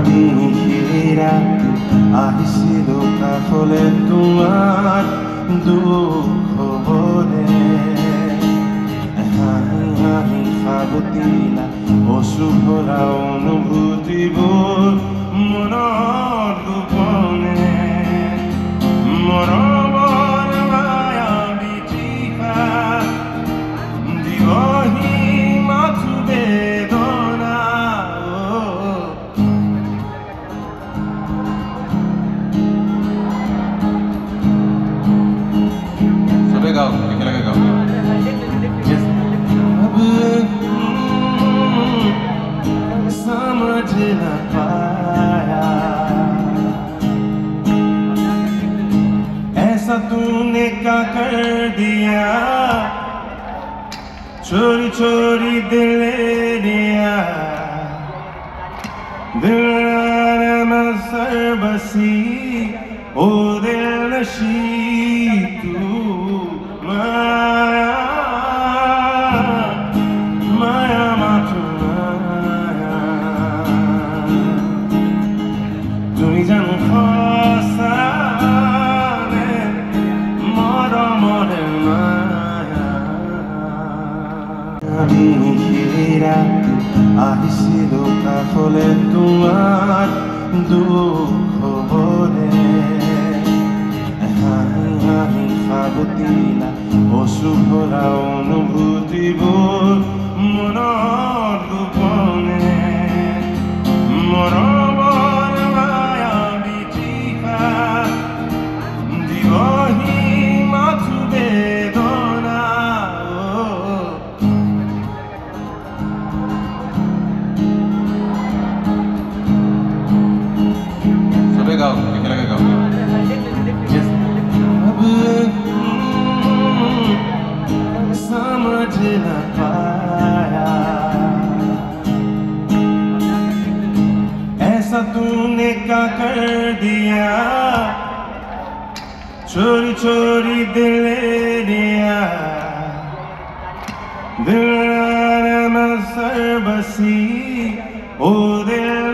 আমি রাত আহিছিল কাষলে তোমার দুখ বলে হাঁহি হাঁহি সাবতিলা অশুভৰা অনুভূতিবোৰ মনৰ গোপনে মৰমৰ মায়াবী তৃষা দিবহি মাথো বেদনা সবে গাও একেলগে গাও समझ न पाया ऐसा तूने क्या कर दिया चोरी चोरी दिल ले लिया दिल में सर बसी ओ दिल नशी तू माया माया माथो তুমি জানো সঁচানে মৰমৰে মায়া আমি ৰাত আহিছিল কাষলে তোমাৰ দুখ বলে হাঁহি হাঁহি সাবতিলা অশুভৰা অনুভূতিবোৰ মনৰ গোপনে মৰমৰ মায়াবী তৃষা দিবহি মাথো বেদনা সবে গাও একেলগে গাও समझ न पाया ऐसा तूने क्या कर दिया चोरी चोरी दिल ले लिया दिल में सर बसी ओ दिल